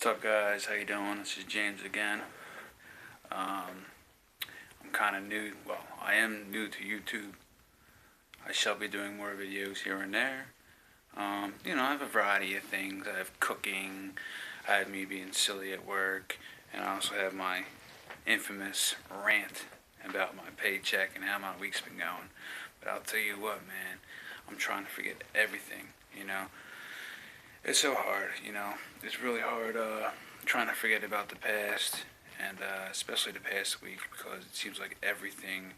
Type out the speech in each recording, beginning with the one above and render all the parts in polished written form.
What's up, guys? How you doing? This is James again. I'm kind of new. Well, I am new to YouTube. I shall be doing more videos here and there. I have a variety of things. I have cooking. I have me being silly at work, and I also have my infamous rant about my paycheck and how my week's been going. But I'll tell you what, man. I'm trying to forget everything. It's so hard. It's really hard trying to forget about the past, and especially the past week, because it seems like everything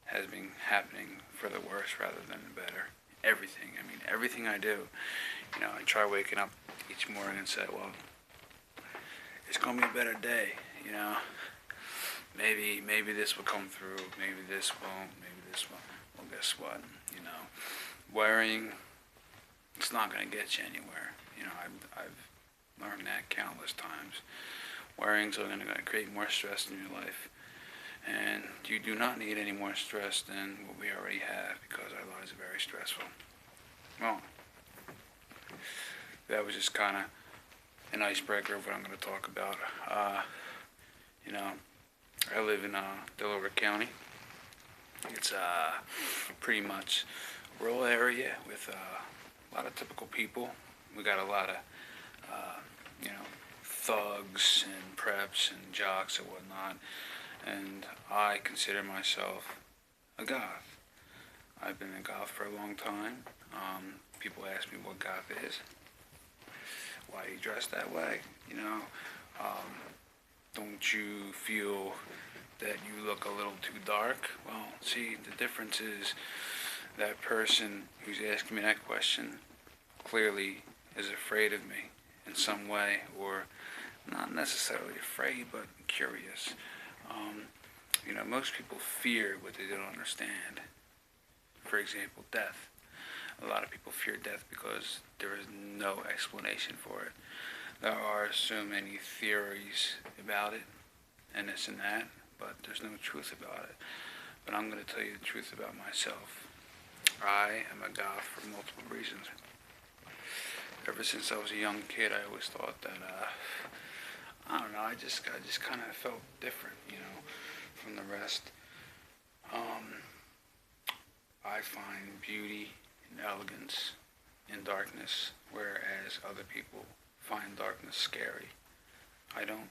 has been happening for the worse rather than the better. Everything. I mean, everything I do. I try waking up each morning and say, well, it's going to be a better day. Maybe this will come through. Maybe this won't. Maybe this won't. Well, guess what? Worrying, it's not going to get you anywhere. I've learned that countless times. Worrying's only going to create more stress in your life. And you do not need any more stress than what we already have, because our lives are very stressful. Well, that was just kind of an icebreaker of what I'm going to talk about. I live in Delaware County. It's pretty much a rural area with a lot of typical people. We got a lot of, thugs and preps and jocks and whatnot. And I consider myself a goth. I've been a goth for a long time. People ask me what goth is. Why you dress that way? Don't you feel that you look a little too dark? Well, see, the difference is that person who's asking me that question clearly is afraid of me in some way, or not necessarily afraid, but curious. Most people fear what they don't understand. For example, death. A lot of people fear death because there is no explanation for it. There are so many theories about it, and this and that, but there's no truth about it. But I'm going to tell you the truth about myself. I am a goth for multiple reasons. Ever since I was a young kid, I always thought that, I don't know, I just kind of felt different, from the rest. I find beauty and elegance in darkness, whereas other people find darkness scary. I don't.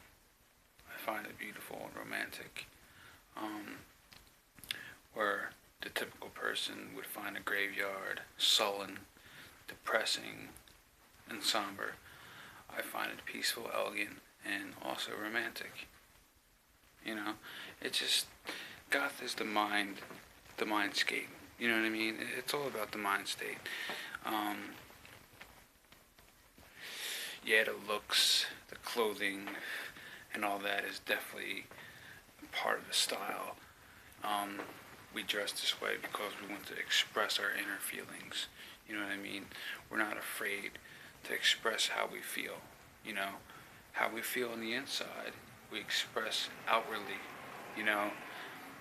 I find it beautiful and romantic. Where the typical person would find a graveyard sullen, depressing, and somber, I find it peaceful, elegant, and also romantic. It's just, goth is the mindscape. You know what I mean? It's all about the mind state. The looks, the clothing, and all that is definitely part of the style. We dress this way because we want to express our inner feelings. You know what I mean? We're not afraid to express how we feel. How we feel on the inside, we express outwardly.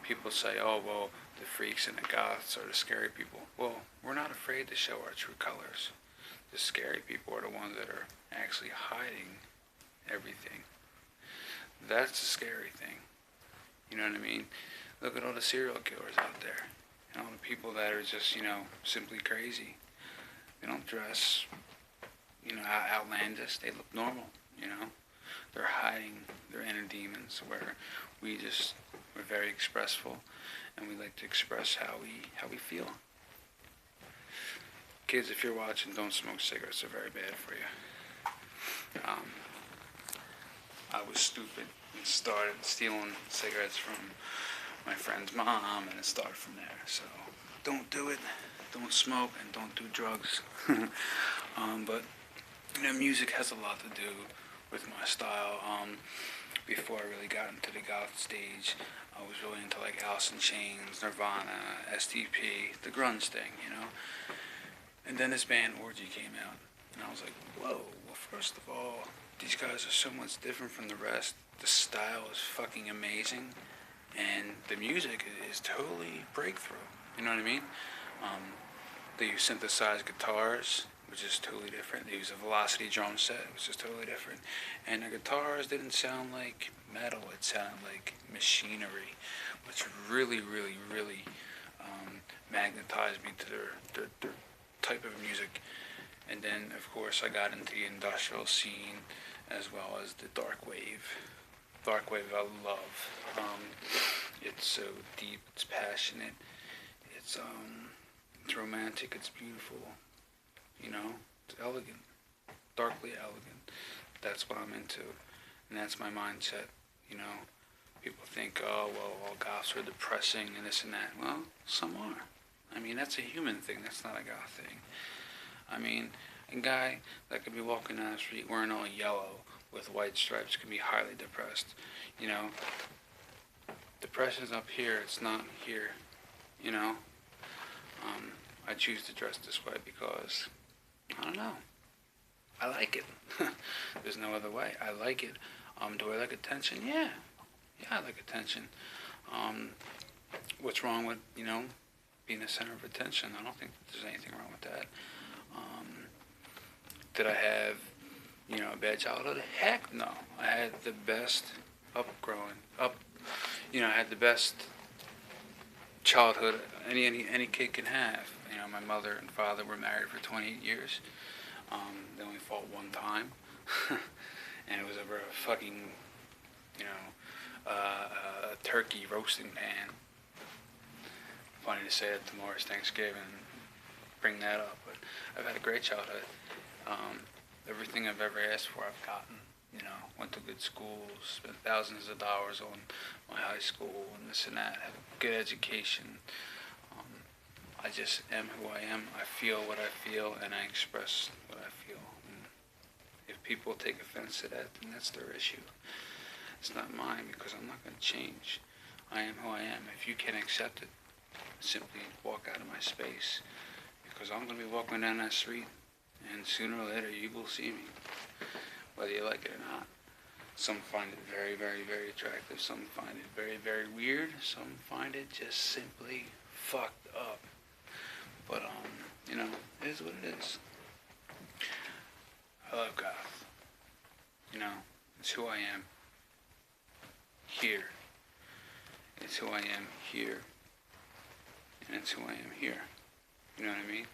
People say, oh, well, the freaks and the goths are the scary people. Well, we're not afraid to show our true colors. The scary people are the ones that are actually hiding everything. That's the scary thing. You know what I mean? Look at all the serial killers out there. And all the people that are just, simply crazy. They don't dress, outlandish. They look normal, They're hiding their inner demons, where we're very expressful, and we like to express how we feel. Kids, if you're watching, don't smoke cigarettes. They're very bad for you. I was stupid and started stealing cigarettes from my friend's mom, and it started from there. So don't do it. Don't smoke, and don't do drugs. But music has a lot to do with my style. Before I really got into the goth stage, I was really into like Alice in Chains, Nirvana, STP, the grunge thing, And then this band Orgy came out, and I was like, whoa. Well, first of all, these guys are so much different from the rest. The style is fucking amazing, and the music is totally breakthrough. You know what I mean? They use synthesized guitars which is totally different. They use a velocity drum set, which is totally different. And the guitars didn't sound like metal, it sounded like machinery, which really, really, really magnetized me to their type of music. And then, of course, I got into the industrial scene as well as the dark wave. Dark wave I love. It's so deep, it's passionate, it's romantic, it's beautiful. You know, it's elegant, darkly elegant. That's what I'm into, and that's my mindset. You know, people think, oh well, all goths are depressing and this and that. Well, some are. I mean, that's a human thing. That's not a goth thing. I mean, a guy that could be walking down the street wearing all yellow with white stripes could be highly depressed. You know, depression's up here. It's not here. You know, I choose to dress this way because I don't know. I like it. There's no other way. I like it. Do I like attention? Yeah. Yeah, I like attention. What's wrong with, you know, being the center of attention? I don't think there's anything wrong with that. Did I have, you know, a bad childhood? Heck no. I had the best I had the best childhood any kid can have. You know, my mother and father were married for 28 years. They only fought one time, and it was over a fucking, you know, a turkey roasting pan. Funny to say that tomorrow's Thanksgiving, bring that up, but I've had a great childhood. Everything I've ever asked for, I've gotten. You know, went to good schools, spent thousands of dollars on my high school and this and that, had a good education. I just am who I am. I feel what I feel, and I express what I feel. And if people take offense to that, then that's their issue. It's not mine, because I'm not going to change. I am who I am. If you can't accept it, simply walk out of my space, because I'm going to be walking down that street, and sooner or later you will see me, whether you like it or not. Some find it very, very, very attractive. Some find it very, very weird. Some find it just simply fucked up. But, you know, it is what it is. I love goth. You know, it's who I am here. It's who I am here. And it's who I am here. You know what I mean?